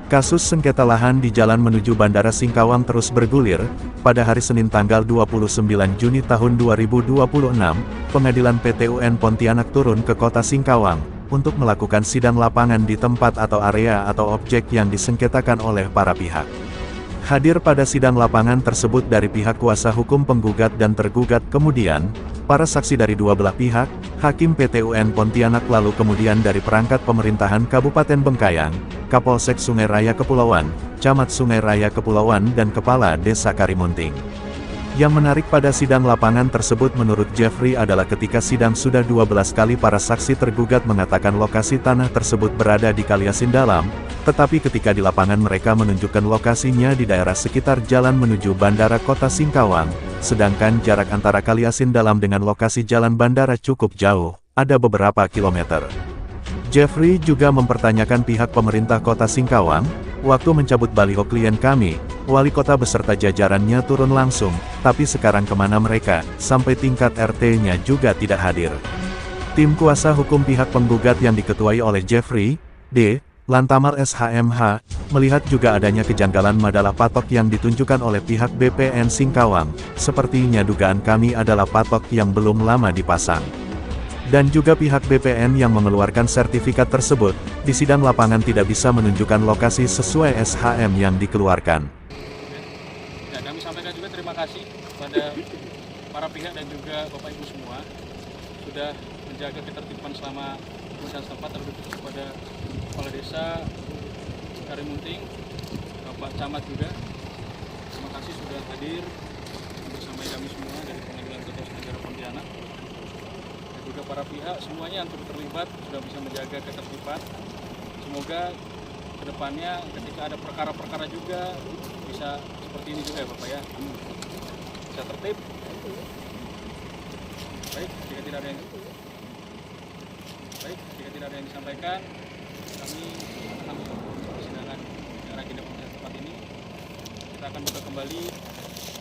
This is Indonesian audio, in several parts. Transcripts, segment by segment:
Kasus sengketa lahan di jalan menuju Bandara Singkawang terus bergulir. Pada hari Senin tanggal 29 Juni tahun 2026, Pengadilan PT UN Pontianak turun ke kota Singkawang untuk melakukan sidang lapangan di tempat atau area atau objek yang disengketakan oleh para pihak. Hadir pada sidang lapangan tersebut dari pihak kuasa hukum penggugat dan tergugat, kemudian para saksi dari dua belah pihak, Hakim PT UN Pontianak, lalu kemudian dari perangkat pemerintahan Kabupaten Bengkayang, Kapolsek Sungai Raya Kepulauan, Camat Sungai Raya Kepulauan dan Kepala Desa Karimunting. Yang menarik pada sidang lapangan tersebut menurut Jeffrey adalah ketika sidang sudah 12 kali para saksi tergugat mengatakan lokasi tanah tersebut berada di Kaliasin Dalam, tetapi ketika di lapangan mereka menunjukkan lokasinya di daerah sekitar jalan menuju Bandara Kota Singkawang, sedangkan jarak antara Kaliasin Dalam dengan lokasi jalan bandara cukup jauh, ada beberapa kilometer. Jeffrey juga mempertanyakan pihak pemerintah Kota Singkawang, waktu mencabut baliho klien kami, wali kota beserta jajarannya turun langsung, tapi sekarang kemana mereka, sampai tingkat RT-nya juga tidak hadir. Tim kuasa hukum pihak penggugat yang diketuai oleh Jeffrey D. Lantamal SHMH, melihat juga adanya kejanggalan madalah patok yang ditunjukkan oleh pihak BPN Singkawang, sepertinya dugaan kami adalah patok yang belum lama dipasang. Dan juga pihak BPN yang mengeluarkan sertifikat tersebut, di sidang lapangan tidak bisa menunjukkan lokasi sesuai SHM yang dikeluarkan. Ya, kami sampaikan juga terima kasih kepada para pihak dan juga Bapak Ibu semua sudah menjaga ketertiban selama pemeriksaan setempat, terlebih kepada Kepala Desa Karimunting, Bapak Camat juga. Terima kasih sudah hadir bersama kami semua dari Pengadilan Tata Negara Pontianak. Juga para pihak semuanya yang terlibat sudah bisa menjaga ketertiban. Semoga kedepannya ketika ada perkara-perkara juga bisa seperti ini juga ya Bapak ya, bisa tertib. Baik, jika tidak ada yang disampaikan, kami akan persidangan dengan agenda pemeriksaan tempat ini. Kita akan buka kembali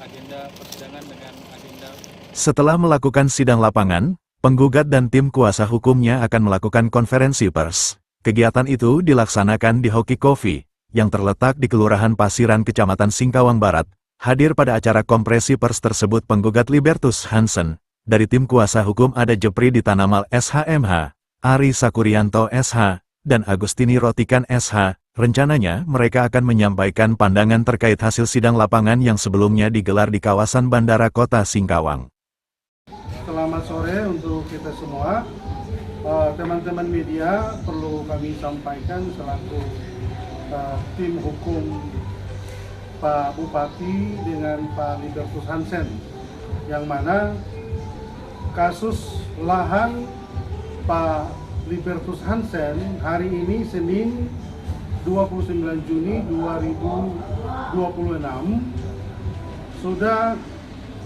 agenda persidangan dengan agenda. Setelah melakukan sidang lapangan, penggugat dan tim kuasa hukumnya akan melakukan konferensi pers. Kegiatan itu dilaksanakan di Hoki Coffee, yang terletak di Kelurahan Pasiran, Kecamatan Singkawang Barat. Hadir pada acara konferensi pers tersebut penggugat Libertus Hansen. Dari tim kuasa hukum ada Jepri Ditanamal SHMH, Ari Sakurianto SH, dan Agustini Rotikan SH. Rencananya mereka akan menyampaikan pandangan terkait hasil sidang lapangan yang sebelumnya digelar di kawasan Bandara Kota Singkawang. Selamat sore untuk kita semua. Teman-teman media, perlu kami sampaikan selaku tim hukum Pak Bupati dengan Pak Libertus Hansen, yang mana kasus lahan Pak Libertus Hansen hari ini Senin 29 Juni 2026 sudah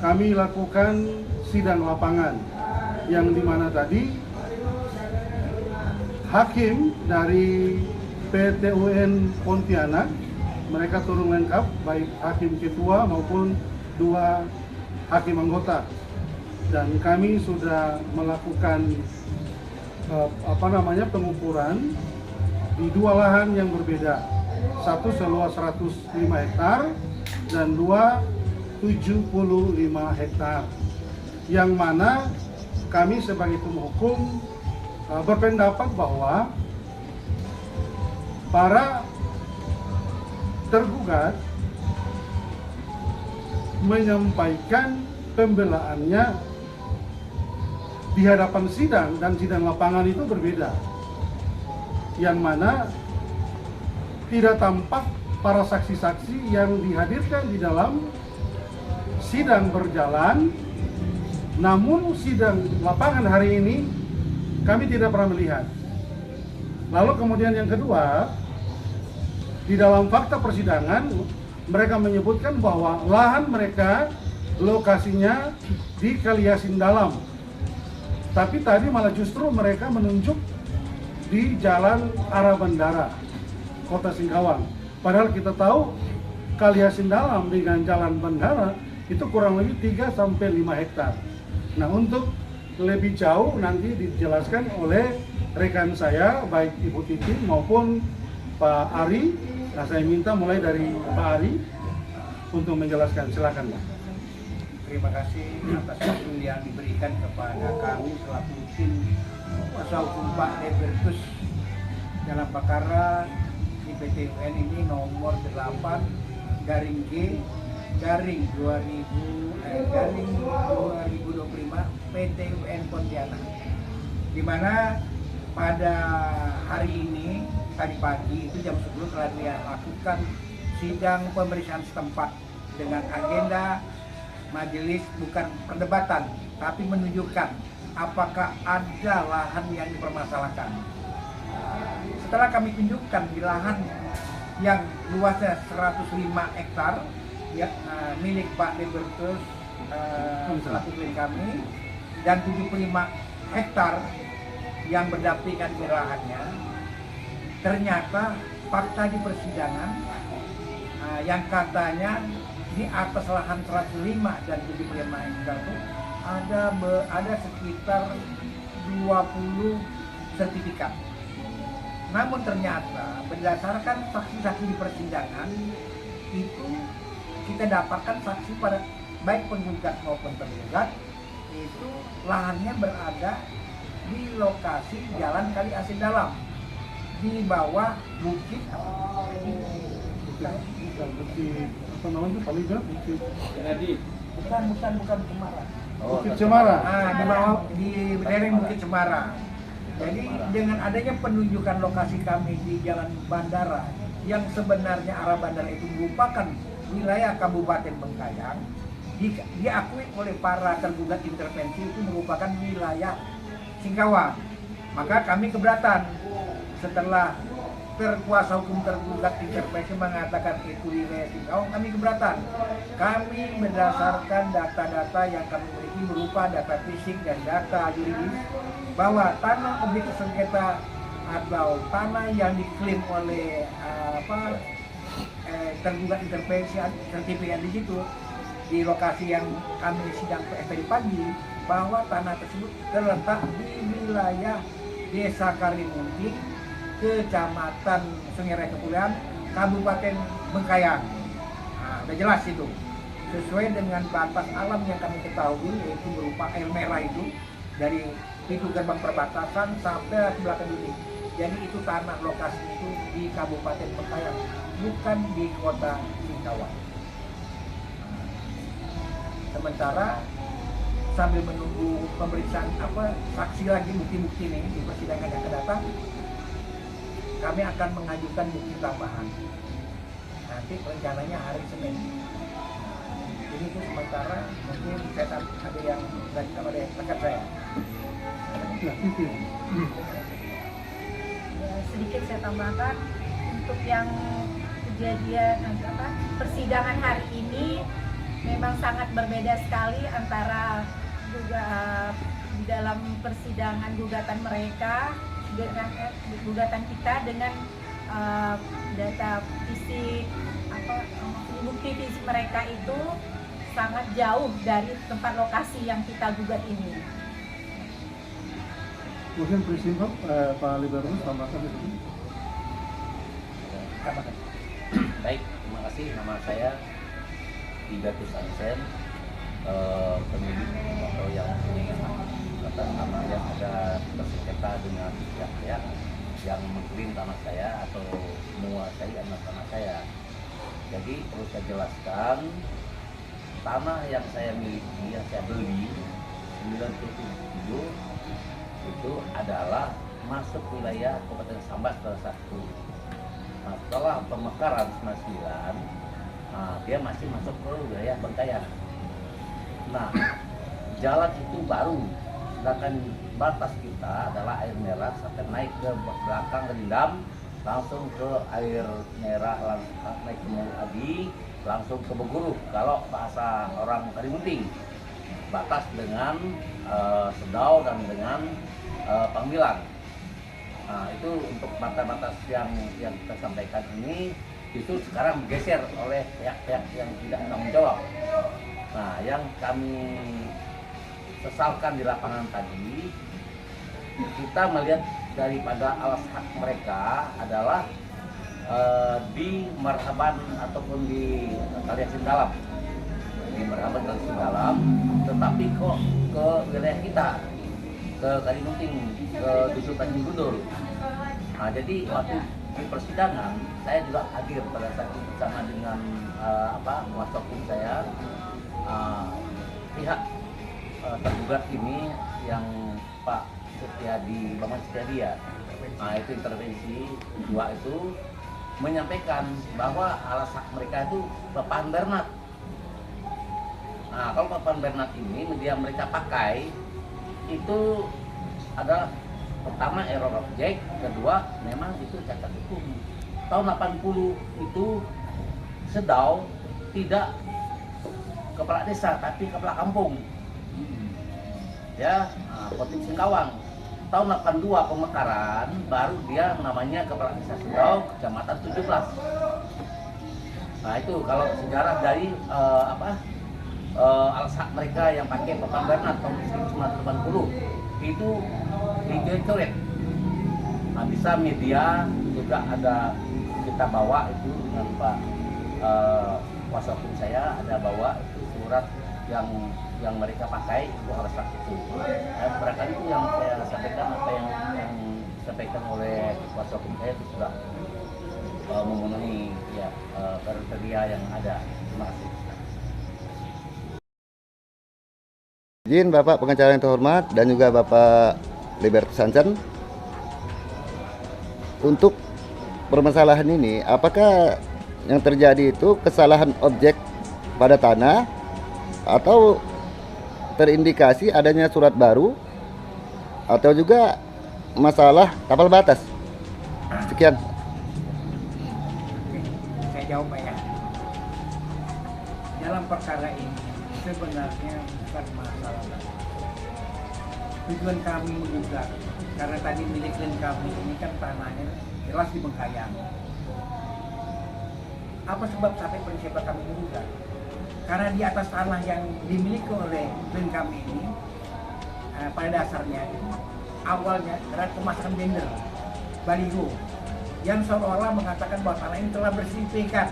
kami lakukan sidang lapangan, yang dimana tadi hakim dari PT UN Pontianak, mereka turun lengkap, baik hakim ketua maupun dua hakim anggota, dan kami sudah melakukan pengukuran di dua lahan yang berbeda, satu seluas 105 hektar dan dua 75 hektar, yang mana kami sebagai tim hukum berpendapat bahwa para tergugat menyampaikan pembelaannya di hadapan sidang, dan sidang lapangan itu berbeda, yang mana tidak tampak para saksi-saksi yang dihadirkan di dalam sidang berjalan. Namun sidang lapangan hari ini kami tidak pernah melihat. Lalu kemudian yang kedua, di dalam fakta persidangan mereka menyebutkan bahwa lahan mereka lokasinya di Kaliasin Dalam, tapi tadi malah justru mereka menunjuk di jalan arah bandara Kota Singkawang. Padahal kita tahu Kaliasin Dalam dengan jalan bandara itu kurang lebih 3-5 hektar. Nah, untuk lebih jauh nanti dijelaskan oleh rekan saya, baik Ibu Titi maupun Pak Ari, Nah, saya minta mulai dari Pak Ari untuk menjelaskan. Silakan, Pak. Terima kasih atas waktu yang diberikan kepada kami selaku tim kuasa hukum Pak Libertus dalam perkara di PT UN ini nomor 8 garing G garing 2025 PT UN Pontianak, di mana pada hari ini tadi pagi itu jam 10 telah dilakukan sidang pemeriksaan setempat dengan agenda majelis bukan perdebatan tapi menunjukkan apakah ada lahan yang dipermasalahkan. Setelah kami tunjukkan di lahan yang luasnya 105 hektar ya, milik Pak Libertus selaku klien kami, dan 75 hektar yang berdampingan di lahannya, ternyata fakta di persidangan yang katanya di atas lahan 105 dan 75 hektar itu ada sekitar 20 sertifikat. Namun ternyata berdasarkan saksi-saksi di persidangan itu kita dapatkan saksi pada baik penggugat maupun tergugat itu lahannya berada di lokasi Jalan Kali Asin Dalam di bawah bukit Apa namanya Pak Liga? bukan Cemara. Bukit Cemara. Di bawah di lereng Bukit Cemara. Jadi dengan adanya penunjukan lokasi kami di Jalan Bandara yang sebenarnya arah bandara itu merupakan wilayah Kabupaten Bengkayang, diakui oleh para tergugat intervensi itu merupakan wilayah Singkawang. Maka kami keberatan setelah kuasa hukum tergugat intervensi mengatakan itu wilayah Singkawang, kami keberatan. Kami berdasarkan data-data yang kami miliki berupa data fisik dan data yuridis bahwa tanah objek sengketa atau tanah yang diklaim oleh tergugat intervensi sertifikat di situ di lokasi yang kami sidang tadi pagi, bahwa tanah tersebut terletak di wilayah Desa Karimunting, Kecamatan Sungai Raya Kepulauan, Kabupaten Bengkayang. Nah, udah jelas itu. Sesuai dengan batas alam yang kami ketahui, yaitu berupa air merah itu dari pintu gerbang perbatasan sampai ke belakang ini. Jadi itu tanah lokasi itu di Kabupaten Bengkayang, bukan di Kota Singkawang. Sementara sambil menunggu pemeriksaan saksi lagi bukti-bukti ini di persidangan yang akan datang, kami akan mengajukan bukti tambahan. Nanti rencananya hari Senin. Jadi itu sementara mungkin saya ada yang lagi sama rekan saya. Ya, itu. Ya, sedikit saya tambahkan untuk yang kejadian persidangan hari ini memang sangat berbeda sekali antara di dalam persidangan gugatan mereka dengan gugatan kita dengan data fisik bukti fisik mereka itu sangat jauh dari tempat lokasi yang kita gugat ini. Mungkin prinsip Pak Libertus tambahkan di sini. Baik, terima kasih. Nama saya Libertus Ansen, pemilik atau yang punya tanah yang ada bersengketa dengan pihak-pihak yang mengklaim tanah saya atau menguasai tanah saya. Jadi perlu saya jelaskan, tanah yang saya miliki, yang saya beli 97 itu adalah masuk wilayah Kabupaten Sambas salah satu. Nah, setelah pemekaran 99, dia masih masuk ke wilayah Bengkayang. Nah, jalan itu baru, sedangkan batas kita adalah air merah sampai naik ke belakang Rendam, langsung ke air merah, naik ke Adi, langsung ke Beguru. Kalau bahasa orang Karimunting, batas dengan Sedau dan dengan Pangmilan. Nah, itu untuk batas-batas yang kita sampaikan ini itu sekarang bergeser oleh pihak-pihak yang tidak bertanggung jawab. Nah, yang kami sesalkan di lapangan tadi, kita melihat daripada alas hak mereka adalah di Marhaban ataupun di Kaliasin Dalam, di Marhaban Kaliasin Dalam, tetapi kok ke wilayah kita, ke Kalimunting, ke Dusun Tanjung Gundul. Nah, jadi waktu di persidangan saya juga hadir pada saat itu bersama dengan kuasa hukum saya, pihak tergugat ini yang Pak Setiadi, Bambang Setiadi ya. Nah, itu intervensi dua itu menyampaikan bahwa alasan mereka itu papan Bernat. Nah, kalau papan Bernat ini yang mereka pakai itu adalah pertama error objek, kedua memang itu cacat hukum. Tahun 80 itu Sedau tidak kepala desa tapi kepala kampung. Ya, Potik Singkawang. Tahun 82 pemekaran baru dia namanya kepala desa Sedau kecamatan 17. Nah, itu kalau sejarah dari alasan mereka yang pakai papan Bernat tahun 1980 itu dicoret. Nah, bisa media juga ada kita bawa itu dengan Pak kuasa hukum saya ada bawa itu surat yang mereka pakai itu alasan itu. Barangkali itu yang saya sampaikan, apa yang disampaikan oleh kuasa hukum saya itu sudah memenuhi ya kriteria yang ada. Terima kasih. Izin Bapak pengacara yang terhormat dan juga Bapak Libertus Hansen, untuk permasalahan ini apakah yang terjadi itu kesalahan objek pada tanah atau terindikasi adanya surat baru atau juga masalah tapal batas? Sekian. Saya jawab ya. Dalam perkara ini sebenarnya bukan masalah. Tujuan kami menggugat karena tadi milik klien kami ini kan tanahnya jelas di Bengkayang. Apa sebab sampai prinsip kami menggugat? Karena di atas tanah yang dimiliki oleh klien kami ini pada dasarnya awalnya adalah pemasangan banner baliho yang seolah-olah mengatakan bahwa tanah ini telah bersertifikat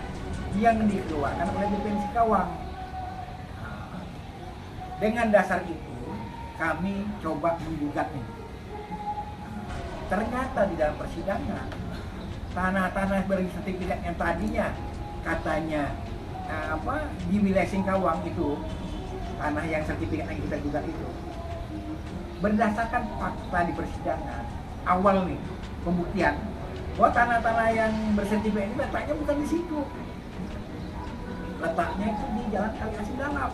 yang dikeluarkan oleh BPN Singkawang. Dengan dasar itu kami coba menggugatnya. Ternyata di dalam persidangan tanah-tanah bersertifikat yang tadinya katanya di wilayah Singkawang itu tanah yang sertifikat yang kita gugat itu, berdasarkan fakta di persidangan awal nih pembuktian bahwa tanah-tanah yang bersertifikat ini letaknya bukan di situ, letaknya itu di Jalan Kaliasin Dalam.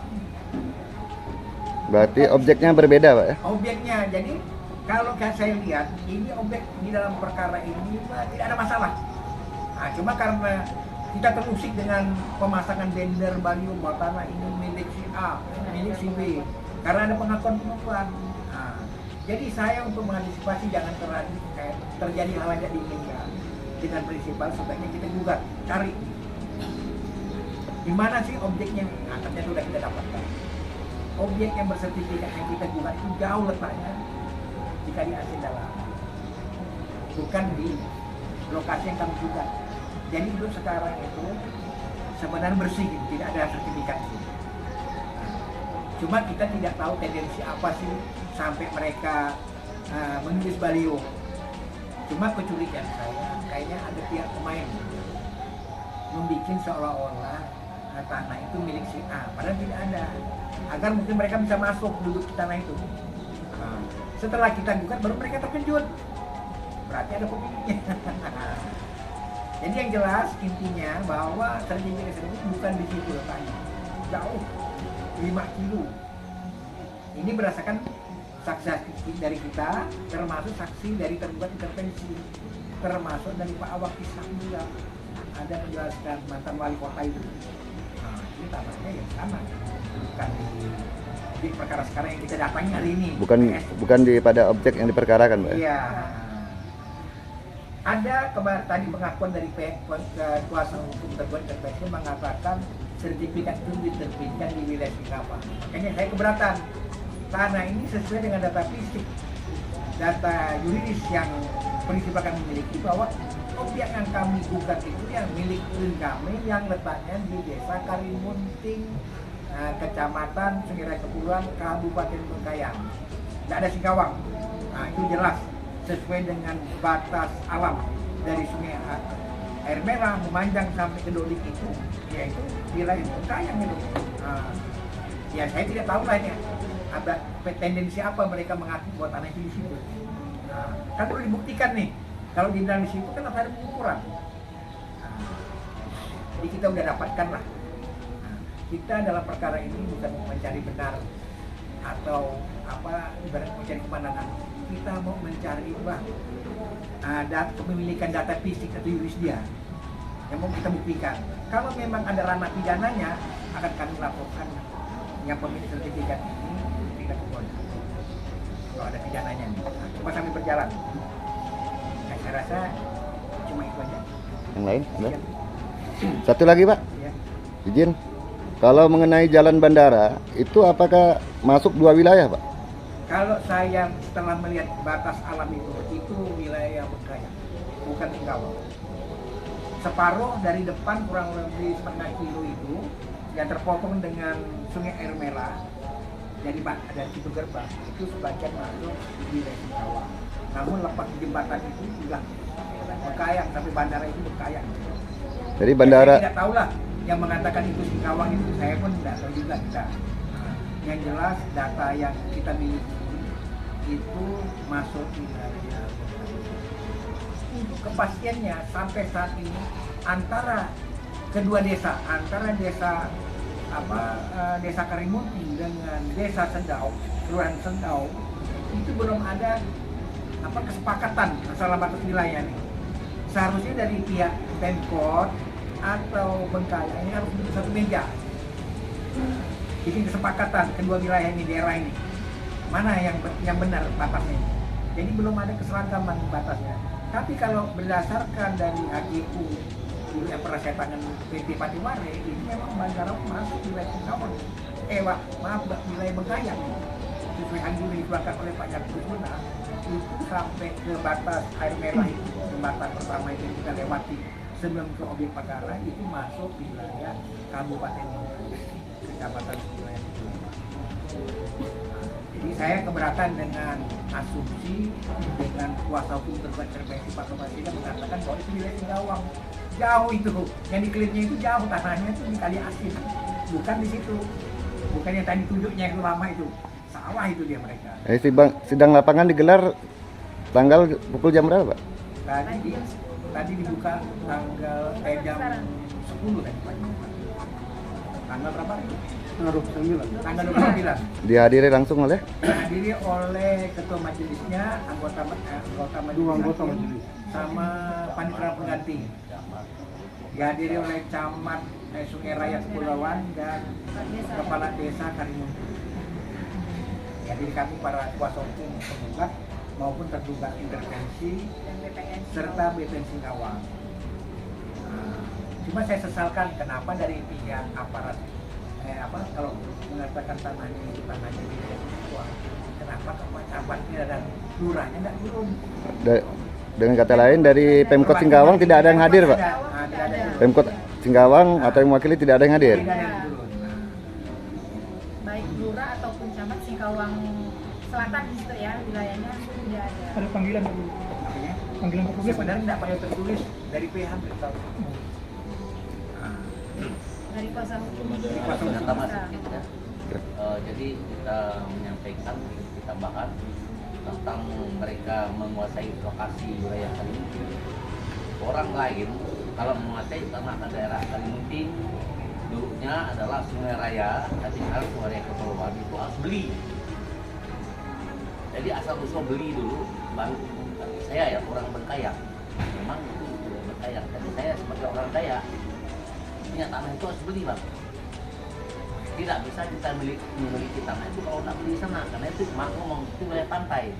Berarti objeknya berbeda, Pak ya? Objeknya, jadi kalau saya lihat ini objek di dalam perkara ini tidak ada masalah. Nah, cuma karena kita terusik dengan pemasangan banner baliho bahwa tanah ini milik si A, milik si B, karena ada pengakuan. Nah, jadi saya untuk mengantisipasi jangan terjadi hal yang tidak diinginkan dengan prinsipal sebaiknya kita gugat, cari di mana sih objeknya. Nah, ternyata sudah kita dapatkan. Objek yang bersertifikat yang kita gugat itu jauh letaknya di Kaliasin Dalam, bukan di lokasi yang kami gugat. Jadi untuk sekarang itu sebenarnya bersih, tidak ada sertifikat itu. Cuma kita tidak tahu tendensi apa sih sampai mereka menulis baliho. Cuma kecurigaan saya, kayaknya ada pihak pemain membuat seolah-olah tanah itu milik si A, padahal tidak ada. Agar mungkin mereka bisa masuk duduk di tanah itu. Setelah kita gugat baru mereka terkejut. Berarti ada pemiliknya. Jadi yang jelas intinya bahwa sertifikat tersebut bukan di situ letaknya, jauh 5 kilo. Ini berdasarkan saksi dari kita, termasuk saksi dari tergugat intervensi, termasuk dari Pak Awak Kisah juga ada menjelaskan mantan wali kota itu. Nah, ini tanahnya yang sama, bukan di perkara sekarang yang kita datangi hari ini. Bukan pada objek yang diperkarakan, Pak. Iya. Ada tadi pengakuan dari kuasa hukum tergugat intervensi mengatakan sertifikat itu diterbitkan di wilayah Singkawang. Makanya saya keberatan. Tanah ini sesuai dengan data fisik, data yuridis yang prinsip akan memiliki bahwa objek yang kami gugat itu yang milik klien kami yang letaknya di Desa Karimunting, Kecamatan Sungai Raya Kepulauan, Kabupaten Bengkayang. Tidak ada Singkawang. Nah, itu jelas sesuai dengan batas alam dari Sungai Air Merah memanjang sampai ke Dolik itu, yaitu wilayah Bengkayang itu. Nah, ya saya tidak tahu lah ini ada tendensi apa mereka mengaku buat tanah itu di situ. Nah, kan perlu dibuktikan nih. Kalau di dalam situ kan harus ada pengukuran. Nah, jadi kita udah dapatkan lah. Nah, kita dalam perkara ini bukan mencari benar atau apa ibarat mencari kemenangan. Kita mau mencari kepemilikan data fisik atau yuris dia yang mau kita buktikan. Kalau memang ada ranah pidananya akan kami laporkan yang pemilik sertifikat ini tidak berbohong. Kalau ada pidananya nih, nah, cuma sambil berjalan. Nah, saya rasa cuma itu aja. Yang lain? Ada? Ya. Satu lagi Pak, Ya. izin. Kalau mengenai jalan bandara, itu apakah masuk 2 wilayah Pak? Kalau saya setelah melihat batas alam itu wilayah Bengkayang, bukan Singkawang. Separuh dari depan kurang lebih setengah kilo itu yang terpotong dengan Sungai Air Merah, jadi dari pintu gerbang itu sebagian masuk di wilayah Singkawang. Namun lepas jembatan itu juga Bengkayang, tapi bandara itu Bengkayang. Jadi bandara. Saya tidak tahu lah yang mengatakan itu Singkawang itu, saya pun tidak tahu juga kita. Yang jelas data yang kita miliki itu masuk di wilayah. Untuk kepastiannya sampai saat ini antara kedua desa, antara desa Desa Karimunting dengan Desa Sendau, Kelurahan Sendau, itu belum ada kesepakatan masalah batas wilayah nih. Seharusnya dari pihak Pemkot atau Bengkayang ini harus duduk satu meja. Bikin kesepakatan kedua wilayah ini, daerah ini, mana yang benar batasnya. Jadi belum ada keseragaman batasnya. Tapi kalau berdasarkan dari HGU yang pernah saya tangan PT Patiware, ini memang bandara masuk wilayah Singkawang. Wilayah Bengkayang. Sesuai HGU yang dikeluarkan oleh Pak Jaksa Guna, itu sampai ke batas Air Merah itu, jembatan pertama itu yang kita lewati sebelum ke objek perkara itu masuk wilayah Kabupaten Bengkayang, Kecamatan wilayah itu. Jadi saya keberatan dengan asumsi dengan kuasa hukum tergugat intervensi Pak Tobasida mengatakan bahwa itu wilayah Singkawang. Jauh itu, yang diklaimnya itu jauh, tanahnya itu di Kali Asin, bukan di situ, bukan yang tadi tunjuknya yang lama itu, salah itu dia mereka. Sidang lapangan digelar tanggal pukul jam berapa Pak? Tadi dibuka jam 10 tadi pagi. Tanggal berapa itu? Tanggal 29. Dihadiri langsung oleh? Dihadiri oleh ketua majelisnya, anggota majelis, sama panitia pengganti. Dihadiri oleh camat Sungai Raya Kepulauan dan kepala desa Karimunting. Jadi kami para kuasa hukum penggugat maupun tergugat intervensi serta BPN Singkawang. Cuma saya sesalkan kenapa dari pihak aparat kalau mengatakan tanahnya di Singkawang, kenapa camatnya dan lurahnya tidak turun? Dengan kata lain dari Pemkot Singkawang tidak ada yang hadir Pak? Pemkot Singkawang atau yang mewakili tidak ada yang hadir? Tidak ada yang turun. Baik lurah ataupun camat Singkawang Selatan di situ ya wilayahnya tidak ada. Ada panggilan dulu. Panggilan tertulis Sebenarnya tidak pada tertulis dari PH beritahu. Dari kuasa hukum. Ternyata masuk gitu ya. Jadi kita menyampaikan, kita bahas tentang mereka menguasai lokasi wilayah Karimunting. Orang lain kalau menguasai tanah daerah Karimunting dulunya adalah Sungai Raya, tapi sekarang Sungai Raya Kepulauan itu harus beli. Jadi asal usul beli dulu, baru saya ya orang Bengkayang. Memang itu Bengkayang, tapi saya sebagai orang Dayak punya tanah itu harus beli Bang. Tidak bisa kita memiliki tanah itu kalau tidak beli sana, karena itu ngomong itu wilayah pantai.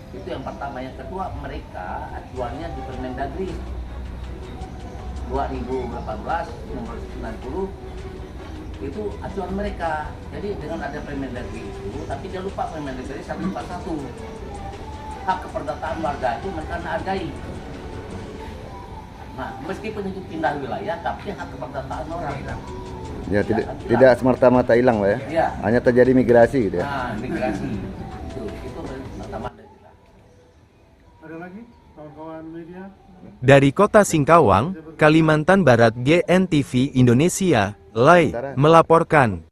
Itu yang pertama. Yang kedua, mereka acuannya di Permendagri 2018 nomor 90 itu acuan mereka. Jadi dengan ada Permendagri itu, tapi dia lupa Permendagri 141 hak keperdataan warga itu mereka hargai. Nah, meskipun itu pindah wilayah, tapi hak keperdataan orang hilang. Ya, tidak semata-mata hilang lah ya. Iya. Hanya terjadi migrasi gitu ya. Nah, migrasi itu semata-mata hilang. Ada lagi kawan-kawan media? Dari Kota Singkawang, Kalimantan Barat, GNTV Indonesia, Live melaporkan.